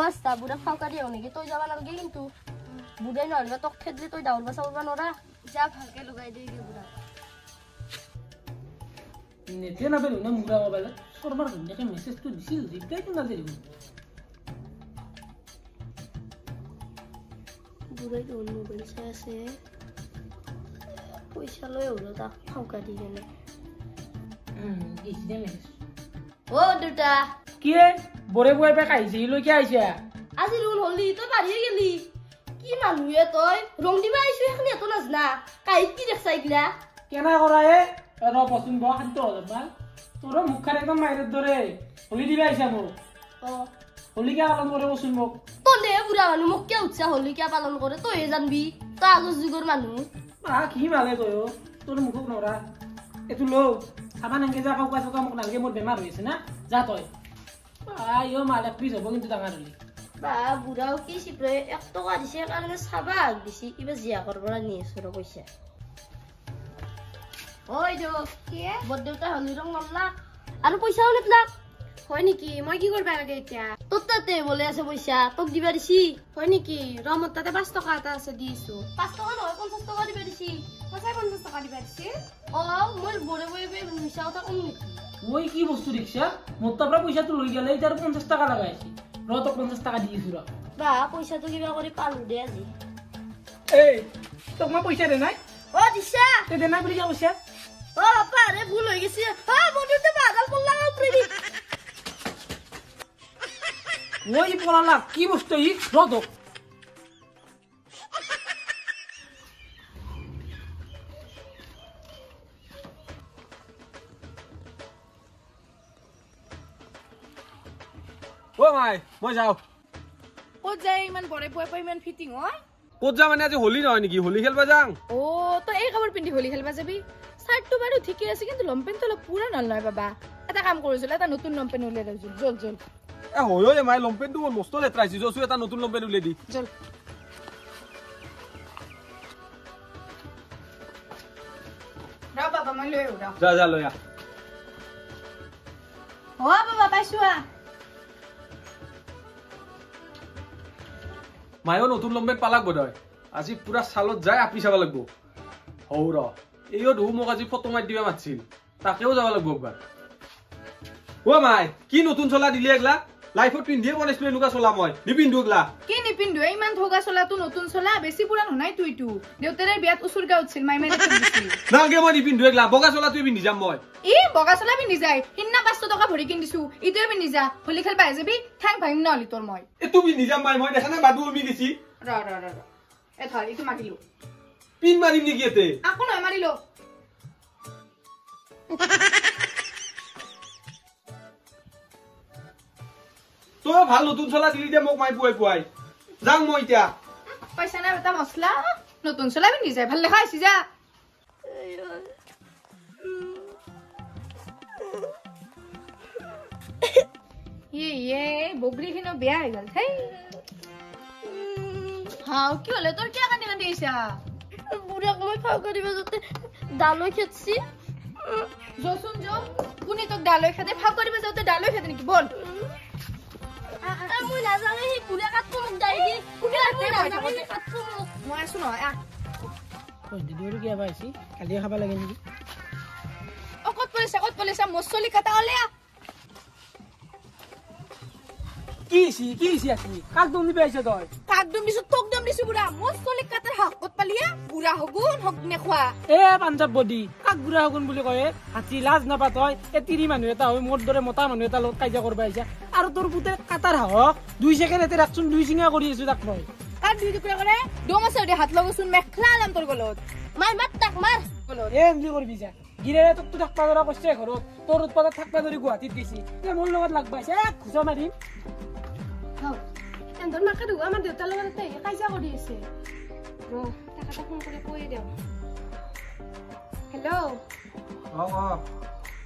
ওস্তা বুড়া ফাঁকা দিও নাকি তুই যাবা নালগে কিন্তু বুড়াই নলবা তোক খেদলি তুই দাউরবা চাউরবা নরা যা ভালকে লগাই দেই গে বুড়া নেতে না বেরো না মুড়া মোবাইল সরবার দেখে মেসেজ তো দিছিল রিপ্লাই তো না দেরি বুড়াই তো মোবাইল চাই আছে পয়সা লই ওলো তা ফাঁকা দি গেলে দিছি দে মেসেজ ও দুটা কি বরে বই পে খাইছি লই কি আইছা আজি রুল হলি তো বাড়িয়ে গেলি কি মানুহে তই রং দিবা আইছো এখন এত নাজ না কাই কি দেখছাইগলা কেনা করা র পছন্দ খাদ্য হবা তোর মুখখান একদম মাইরের ধরে হলি দিবা আইছা মো ও হলি কে পালন করে বসুন মোক তোলে বুড়া মানুহ মোক কে উৎসাহ হলি কে পালন করে তই জানবি তো আগৰ যুগৰ মানুহ কি ভালে কয় তোর মুখক নরা এতু লো সাবান এঙ্গে যা খাও কাছে মোক নালগে মোর বেমার হইছে না যা তই আইও মাল এক পিস হবো কিন্তু ডাঙার হলি বা বুড়াও কি সিপ্রে 1 টাকা দিছে কাৰণে চাবা দিছি কিবা জিয়া কৰবৰা নিয়েছো ৰ পইচা ওই দো কি বড়দেউতা হলি ৰং নলা আৰু পইচাও নেতলা হয় নেকি মই কি কৰবা লাগে এতিয়া তোৰ তাতে বলে আছে পইচা তোক দিবা দিছি হয় নেকি ৰমত তাতে 5 টকা এটা আছে দিছো 5 টকা নহয় 50 টকা দিবা দিছি সঁচাই 50 টকা দিবা দিছি ও মই বড়ে বড়ে মিছা কথা কম নেকি ওই কি বস্তু রিক্সা মোর তো পয়সা তো লই গেলে তার 50 টাকা লাগাইছি র তো 50 টাকা দিয়েছি র বা পয়সা তো কিবা করে পালু দে আজি এই তোক মা পয়সা দে নাই ও দিশা তে দে নাই বলি যা পয়সা ও বাবা রে ভুল হই গেছে বন্ধু তো বাদাল বললাম উপরে ওই পড়ালা কি বস্তু ই র তো ও মাই মই যাও ক'ত যায় ইমান বৰে বৰে ইমান ফিটিং হয় ক'ত যা মানে আজি হোলি নহয় নেকি হোলি খেলবা যাং ও তো এই কাপোৰ পিন্ধি হোলি খেলবা যাবি শাৰ্টটো বাৰু ঠিকই আছে কিন্তু লম্পেনটো অলপ পুৰা নলয় বাবা এটা কাম কৰিছিল এটা নতুন লম্পেন উলিয়াই দিও জল জল এ হয় মাই লম্পেনটো মোৰ মস্ত লেতৰাইছি জসু এটা নতুন লম্পেন উলিয়াই দি জল ৰা বাবা মই লৈ আহো যা যা লৈ আ ও বাবা পাইছো মায়ো নতুন লম্পেন পালাক বোধহয় আজি পুৰা চালত যাই আপি চাব লাগিব হৌ ৰ এইও ধু মোক আজি ফটো মাৰি দিবা মাতছিল তাকেও যাব লাগিব একবাৰ ও মাই কি নতুন চলা দিলি এগলা লাইফত পিন্ধিয়ে বনাইছিলো এনেকুৱা চলা মই নিপিন্ধু এগলা কি নিপিন্ধু ইমান ধোগা চলাটো নতুন চলা বেছি পুৰান নাই তুইটো দেউতাৰে বিয়াত উচুৰগা উঠছিল মাই মাই পিন্ধিছিল নাগে মই নিপিন্ধু এগলা বগা চলা তুই পিন্ধি যাম মই ই বগা চলা পিন্ধি যায় সিন্না 500 টকা ভৰি কিন দিছো ইটোৱে পিন্ধি যা হোলি খেল পাই যাবি ঠ্যাং ভাঙিম ন হলি তোৰ মই এ তুমি পিন্ধি যাম মাই মই দেখা নাই বাদু উমি গেছি ৰ এ ধৰ ইটো মাৰিলো পিন মাৰিম নেকি এতে আকো নহয় মাৰিলো তো ভাল নতুন চলা দিলি দে মোক মাই পুৱাই পুৱাই যাং মই এতিয়া পইচা নাই এটা মছলা নতুন চলা পিন্ধি যায় ভাল দেখা আছি যা ইয়ে বগৰীখিনো বেয়া হৈ গ'ল হেই হাও কি হলে তোৰ কিয় কান্দি কান্দি আহিছা বুড়াক মই ফাঁকা দিবা যাতে দালৈ খেতছি যচোন যো কোনে তোক ডালৈ খাতে ফাঁক কৰিব যাওঁতে ডালৈ খাতে নেকি বল মই নাজানে সেই বুড়া কাটটো মোক দাই দি মই আছো নহয় দিদিওৰ কি আবাইছি কালি খাবা লাগে নেকি ক'ত পৰিছা মছলি কাটা ওলে কি আসি কাক দম দিবে আইছে তই কাক দম দিছো তোক দম দিছো বুঢ়া মছলি কাটাৰ হক ক'ত পালিয়া বুঢ়া হগুন হক নেখোৱা এ পাঞ্জাব বডি কাক বুঢ়া হগুন বুলি কয় হাতী লাজ নাপা তই এ তিৰি মানুহ এটা হয় মোৰ দৰে মতা মানুহ এটা লগত কাজিয়া কৰবা আইছা আৰু তোৰ পুতে কাটাৰ হক 2 সেকেন্ড এতে ৰাখচোন 2 সিঙা কৰি আছো তাক মই কাক দুই টুকুৰা কৰে দম আছে দে হাত লগচোন মেখলা লাম তোৰ গলত মাৰ মাত তাক মাৰ গলত এ এমলি কৰবি যা গিৰে তোক তো থাকবা দৰা কষ্ট ঘৰত তোৰ উৎপাদত থাকবা দৰি গুৱাহাটীত গেছি এ মোৰ লগত লাগবা আইছে খুজা মাৰিম এন্দৰ মাকে দুগা আমাৰ দেউতাৰ লগত এটা কাজিয়া কৰি আছে তাক এটা ফোন কৰি কৈ দিওঁ হেল্ল'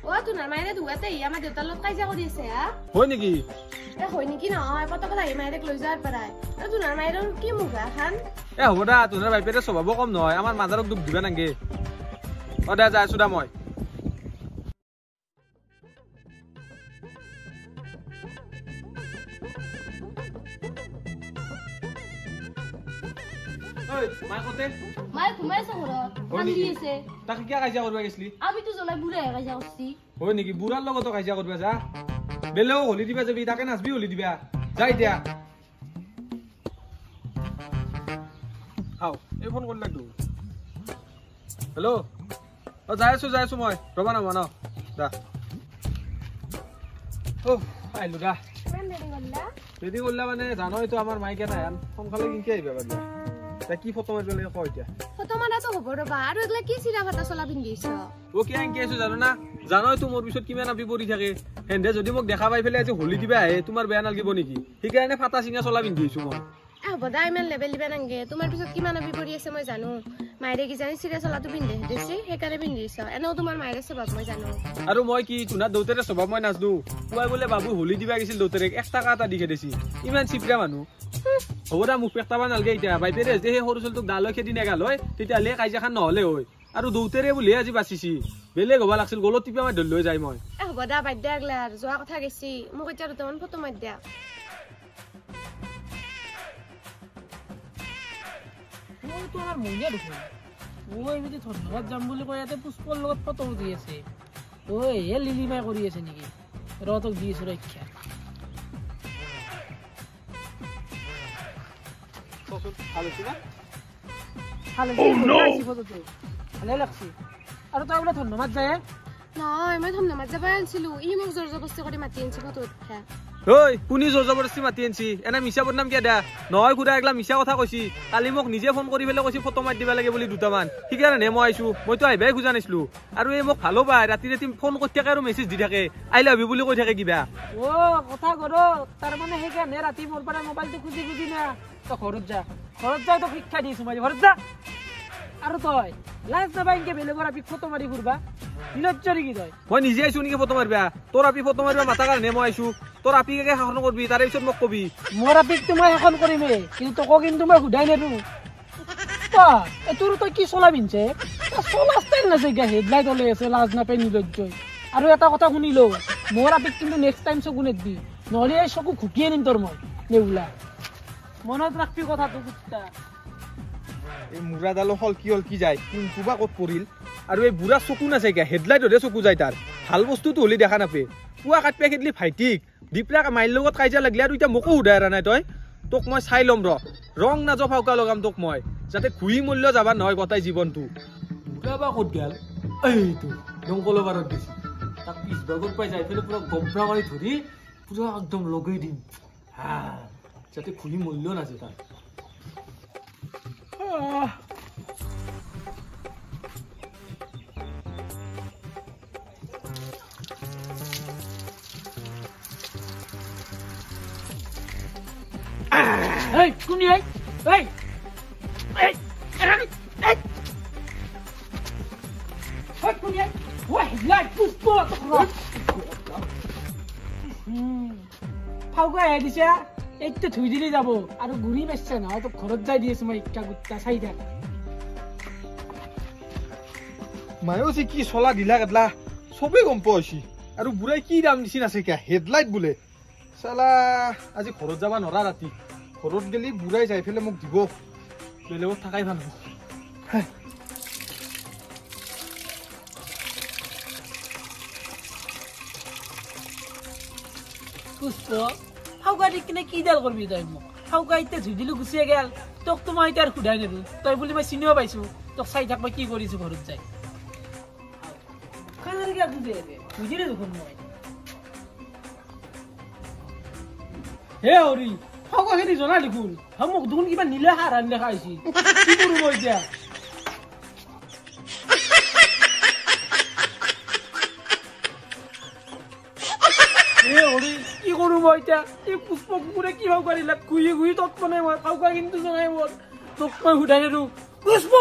অ তোৰ মায়েৰে দুগাতে আমাৰ দেউতাৰ লগত কাজিয়া কৰি আছে হা হয় নেকি এ হয় নেকি নহয় পতকত আহি মায়েৰক লৈ যোৱাৰ পৰাই তোৰ মায়েৰৰ কি মুগা খান এ হ'ব দা তোৰ বাইপেৰে স্বভাৱ কম নহয় আমাৰ মাজাৰক দুখ দিবা নাংগে অ দে যাই আছো দা মই ঐ মাই কতে মায়ে ঘুমাইছে ঘৰত কান্দি আছে তাকে কিয় কাজিয়া কৰিব গৈছিলি আমিতো জ্বলাই বুঢ়াই কাজিয়া কৰিছি হয় নেকি বুঢ়াৰ লগতো কাজিয়া কৰিব যা বেলেগ হলি দিবা যাবি তাকে নাচবি হলি দিবা যা এতিয়া আও এই ফোন কৰি লাগতো হেল্ল' অ যাই আছো মই ৰবা না ন দা ও আইলো দা ৰেডি কৰিলা মানে জানোইতো আমাৰ মাইকে নাই সোনকালে কিনকে আহিবা বাদ কি ফটো মাৰিব লাগে কয় এতিয়া ফটো মাৰাটো হ'ব ৰবা আৰু এগলা কি চিৰা ফাটা চলা পিন্ধিছ ও কি আনকি আছো জানো না জানোইতো মোৰ পিছত কিমান আপি পৰি থাকে হেন্দে যদি মোক দেখা পাই ফেলে আজি হলি দিবা আহে তোমাৰ বেয়া নালাগিব নেকি সেইকাৰণে ফাটা চিঙা চলা পিন্ধিছো মই হ'ব দা ইমান লেবেল দিবা নাংগে তোমাৰ পিছত কিমান আপি পৰি আছে মই জানো মাইৰে কি জানি চিৰা চলাটো পিন্ধে দেছি সেইকাৰণে পিন্ধিছ এনেও তোমাৰ মাইৰে স্বভাৱ মই জানো আৰু মই কি তোমাৰ দেউতাৰে স্বভাৱ মই নাজনো পুৱাই বোলে বাবু হলি দিবা গৈছিল দেউতাৰে 1 টাকা এটা দিখে দিছি ইমান চিপৰা মানুহ হ'ব দা মোক পেকটাবা নালগে এতিয়া বাইদেৰে যে সেই সৰু চলটোক দালৈ খেদি নেগাল হয় তেতিয়াহ'লে কাজিয়াখান নহ'লে হয় আৰু দেউতাৰে বুলিহে আজি বাচিছি বেলেগ হ'ব লাগিছিল গলত টিপা মই ধৰি লৈ যাই মই হ'ব দা বাদ দিয়া আগলা যোৱা কথা গেছি মোক এতিয়া দুটামান ফটো মাৰি দিয়া তোমাৰ মহিলা দেখোন ঐ যদি ধন্যবাদ যাম বুলি কয় ইয়াতে পুষ্পৰ লগত ফটো উঠি আছে ঐ হে লিলিমাই কৰি আছে নেকি ৰতক দি আছো ৰক্ষা ভালে লাগছি আৰু তই বোলে ধন্যবাদ যায় নহয় মই ধন্যবাদ যাবই আনিছিলো ই মোক জোৰ জবস্তি কৰি মাতি আনিছে ফটো উঠা ঐ কোনি জোৰ জবৰদস্তি মাতি আনছি এনে মিছা বদনাম কিয় দা নহয় খুৰা একলা মিছা কথা কৈছি কালি মোক নিজে ফোন কৰি পেলাই কৈছি ফটো মাৰি দিবা লাগে বুলি দুটামান সেইকাৰণে মই আহিছো মইতো আহিবাই খোজা নাছিলো আৰু এই মোক ভালো পায় ৰাতি ৰাতি ফোন কৰি থাকে আৰু মেছেজ দি থাকে আই লাভ ইউ বুলি কৈ থাকে কিবা অ কথা কৰ তাৰমানে সেইকাৰণে ৰাতি মোৰ পৰা মোবাইলটো খুজি খুজি না তই ঘৰত যাই তোক শিক্ষা দিছো মই ঘৰত যা আৰু তই লাজ নাপাইকে বেলেগৰ আপি ফটো মাৰি ঘূৰবা নিলজ্জৰি কি তই মই নিজে আহিছো নেকি ফটো মাৰিবা তোৰ আপি ফটো মাৰিবা মাতা কাৰণে মই আহিছো তোৰ আপিকে শাসন কৰবি তাৰে পিছত মোক কবি মোৰ আপিকটো মই শাসন কৰিমেই কিন্তু তোকো কিন্তু মই সোধাই নেৰো তোৰ তই কি চলা পিন্ধছে চলা ষ্টাইল নাচাই হেডলাইট ওলাই আছে লাজ নাপাই নিলজ্জই আৰু এটা কথা শুনিলো মোৰ আপিক কিন্তু নেক্সট টাইম চকু নেদবি নহ'লে এই চকু ঘুকিয়ে নিম তোৰ মই নেউলা মনত ৰাখবি কথাটো কুত্তা এই মুৰাডালো হল কি যায় কোনটো বা ক'ত পৰিল আৰু এই বুঢ়া চকু নাচাই কিয় হেডলাইটতে চকু যায় তাৰ ভাল বস্তুটো হলি দেখা নাপে পুৱা কাটপিয়া খেদলি ভাইটিক দীপৰা মাইৰ লগত কাজিয়া লাগিলে আৰু এতিয়া মোকো সোধাই এৰা নাই তই তোক মই চাই ল'ম ৰং নাযাওঁ ফাউকা লগাম তোক মই যাতে ঘূৰি মূল্য যাবা নহয় গোটাই জীৱনটো বুঢ়া বা ক'ত গেল এইটো দংকলৰ বাৰত দিছে তাক পিছ ভাগত পাই যাই পেলাই পুৰা গম্ভৰা মাৰি ধৰি পুৰা একদম লগাই দিম যাতে ঘূৰি মূল্য নাযায় তাৰ Hey, Kuni, hey! Hey! Hey! Hey! Hey, Kuni, hey! واحد لا تفوت ফাউকা আহি দিছে এইটো ধুই দিলে যাব আৰু ঘূৰি মাৰিছে নহয় তোক ঘৰত যাই দি আছো মই ইচ্ছা গুট্টা চাই থাক মায়ো কি চলা দিলা কাটলা চবেই গম পাইছি আৰু বুঢ়াই কি দাম দিছি নাছে কিয়া হেডলাইট বোলে চালা আজি ঘৰত যাবা নৰা ৰাতি ঘৰত গেলি বুঢ়াই যাই ফেলে মোক দিব বেলেগত থাকাই ভাল হ'ব পুষ্প ফাউকা দি কিনে কি ডাল কৰবি তই মোক ফাউকা এতিয়া ধুই দিলো গুচিয়ে গেল তোক তো মই এতিয়া আৰু সোধাই নেদো তই বুলি মই চিনিও পাইছো তোক চাই থাক মই কি কৰিছো ঘৰত যাই কানাৰিকা বুজিলে দেখোন মই হে হৰি ফাউকা খেদি জনা দেখোন মোক দেখোন কিবা নীলা সাৰ আনি দেখা হৈছি কি কৰো মই এতিয়া কি কৰো মই এতিয়া এই পুষ্প কুকুৰে কি ভাও কৰিলা ঘুহি তৎ মানে মই ফাউকা কিন্তু জনাই মোৰ তোক মই সোধাই নেদো পুষ্প